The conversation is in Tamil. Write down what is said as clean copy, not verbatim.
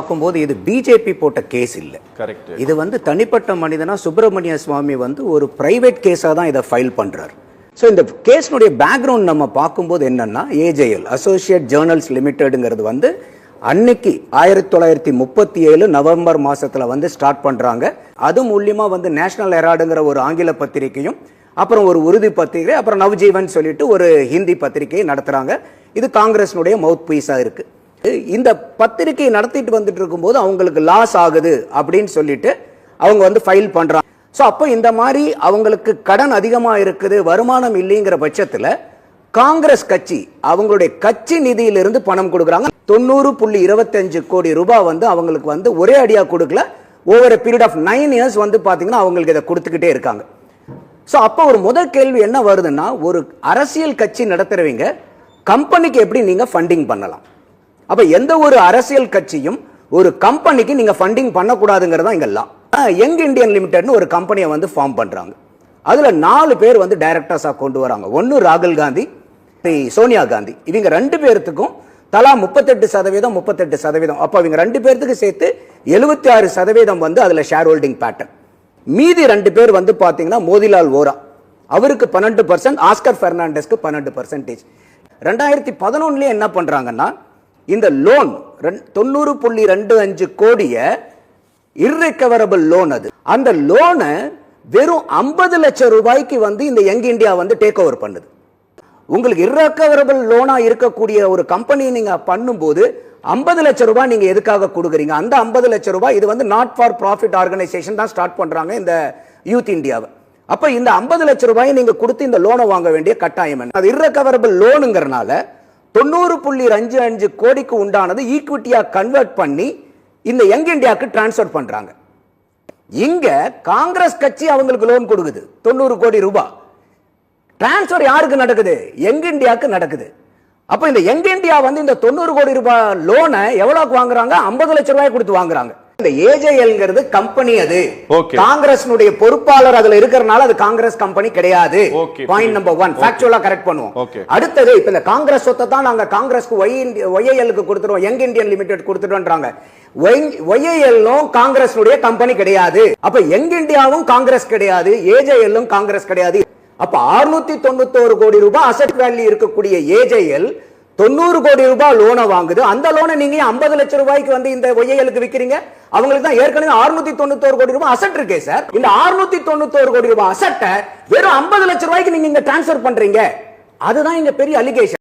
பார்க்கும்போது இது பிஜேபி போட்ட கேஸ் இல்லை. கரெக்ட். இது வந்து தனிப்பட்ட மனிதனா சுப்பிரமணிய சுவாமி வந்து ஒரு பிரைவேட் கேஸா தான் இதை ஃபைல் பண்றாரு. ஸோ இந்த கேஸ்னுடைய பேக்ரவுண்ட் நம்ம பார்க்கும்போது என்னன்னா, ஏஜேஎல் அசோசியேட் ஜேர்னல்ஸ் லிமிடெட்ங்கிறது வந்து அன்னைக்கு 1937 நவம்பர் மாசத்துல வந்து ஸ்டார்ட் பண்றாங்க. அது மூலியமா வந்து நேஷனல் ஹெரால்டுங்கிற ஒரு ஆங்கில பத்திரிகையும், அப்புறம் ஒரு உருது பத்திரிகை, அப்புறம் நவ்ஜீவன் சொல்லிட்டு ஒரு ஹிந்தி பத்திரிகையை நடத்துறாங்க. இது காங்கிரஸ்னுடைய மவுத் பீஸா இருக்கு. இந்த பத்திரிகை நடத்திட்டு வந்துட்டு இருக்கும்போது அவங்களுக்கு லாஸ் ஆகுது அப்படின்னு சொல்லிட்டு அவங்க வந்து ஃபைல் பண்றாங்க. ஸோ அப்போ இந்த மாதிரி அவங்களுக்கு கடன் அதிகமா இருக்குது, வருமானம் இல்லைங்கிற பட்சத்தில் காங்கிரஸ் கட்சி அவங்களுடைய கட்சி நிதியிலிருந்து பணம் கொடுக்குறாங்க. 90.25 கோடி ரூபாய் வந்து அவங்களுக்கு வந்து ஒரே அடியா கொடுக்கல, ஓவர் பீரியட் ஆஃப் 9 இயர்ஸ் வந்து பாத்தீங்கன்னா அவங்களுக்கு இதை கொடுத்துக்கிட்டே இருக்காங்க. ஸோ அப்போ ஒரு முதல் கேள்வி என்ன வருதுன்னா, ஒரு அரசியல் கட்சி நடத்துறவங்க கம்பெனிக்கு எப்படி நீங்க ஃபண்டிங் பண்ணலாம்? அப்ப எந்த ஒரு அரசியல் கட்சியும் ஒரு கம்பெனிக்கு நீங்க ஃபண்டிங் பண்ணக்கூடாதுங்கிறதா இங்கெல்லாம். யங் இந்தியன் லிமிடெட்னு ஒரு கம்பெனியை வந்து ஃபார்ம் பண்றாங்க. அதுல 4 பேர் வந்து டைரக்டர்ஸா கொண்டு வராங்க. ஒன்னு ராகுல் காந்தி, சோனியா காந்தி. இவங்க 2 பேர்த்துக்கும் தலா 38%. அப்ப இவங்க 2 பேர்த்துக்கு சேர்த்து 76% வந்து அதுல ஷேர் ஹோல்டிங் பேட்டர்ன். மீதி 2 பேர் வந்து பாத்தீங்கன்னா மோதிலால் வோரா, அவருக்கு 12%, ஆஸ்கர் பெர்னாண்டஸ்க்கு 12%. 2011 என்ன பண்றாங்கன்னா, இந்த லோன் 90.25 கோடிய இர்ரிகவரபிள் லோன், அது அந்த லோனை வெறும் 50 லட்சம் ரூபாய்க்கு வந்து இந்த யங் இந்தியா வந்து டேக் ஓவர் பண்ணுது. உங்களுக்கு இர்ரிகவரபிள் லோனா இருக்கக்கூடிய ஒரு கம்பெனி நீங்க பண்ணும்போது 50 லட்சம் ரூபாய் நீங்க எதுக்காக கொடுக்குறீங்க? அந்த 50 லட்சம் ரூபாய் இது வந்து நாட் ஃபார் ப்ராஃபிட் ஆர்கனைசேஷன் தான் ஸ்டார்ட் பண்றாங்க இந்த யூத் இந்தியாவை. அப்ப இந்த 50 லட்சம் ரூபாய் நீங்க கொடுத்து இந்த லோனை வாங்க வேண்டிய கட்டாயம் என்ன? அது இர்ரிகவரபிள் லோனுங்கிறனால 90.55 கோடிக்கு உண்டானது ஈக்விட்டியா கன்வெர்ட் பண்ணி இந்த யங் இந்தியாவுக்கு டிரான்ஸ்ஃபர் பண்றாங்க. இங்க காங்கிரஸ் கட்சி அவங்களுக்கு லோன் கொடுக்குது 90 கோடி ரூபாய். டிரான்ஸ்ஃபர் யாருக்கு நடக்குது? யங் இந்தியாவுக்கு நடக்குது. அப்ப இந்த யங் இந்தியா வந்து இந்த 90 கோடி ரூபாய் லோனை எவ்வளவுக்கு வாங்குறாங்க? 50 லட்சம் ரூபாய் கொடுத்து வாங்குறாங்க. இந்த ஏஜேஎல்ங்கிறது கம்பெனி, அது காங்கிரஸ்னுடைய பொறுப்பாளர் அதுல இருக்கிறனால அது காங்கிரஸ் கம்பெனி கிடையாது. பாயிண்ட் நம்பர் 1 ஃபேக்சுவலா கரெக்ட் பண்ணுவோம். அடுத்தது, இப்ப இந்த காங்கிரஸ் சொத்தை தான் நாங்க காங்கிரஸ்க்கு ஒய்ஏஎல்க்கு கொடுத்துறோம், யங் இந்தியன் லிமிடெட் கொடுத்துட்டோம்ன்றாங்க. ஒய்ஏஎல்லும் காங்கிரஸ்னுடைய கம்பெனி கிடையாது. அப்ப யங் இந்தியாவும் காங்கிரஸ் கிடையாது, ஏஜேஎல்லும் காங்கிரஸ் கிடையாது. அப்ப 691 கோடி ரூபாய் அசெட் வேல்யூ இருக்கக்கூடிய ஏஜேஎல் 90 கோடி ரூபாய் லோனை வாங்குது. அந்த லோனை நீங்க 50 லட்சம் ரூபாய்க்கு வந்து இந்த ஒய்ஏஎலுக்கு விக்கிறீங்க. அவங்களுக்கு தான் ஏற்கனவே 691 கோடி ரூபாய் அசெட் இருக்கே சார். இந்த 691 கோடி ரூபாய் அசெட்டை வெறும் 50 லட்சம் ரூபாய்க்கு நீங்க இங்க டிரான்ஸ்ஃபர் பண்றீங்க. அதுதான் இங்க பெரிய அலிகேஷன்.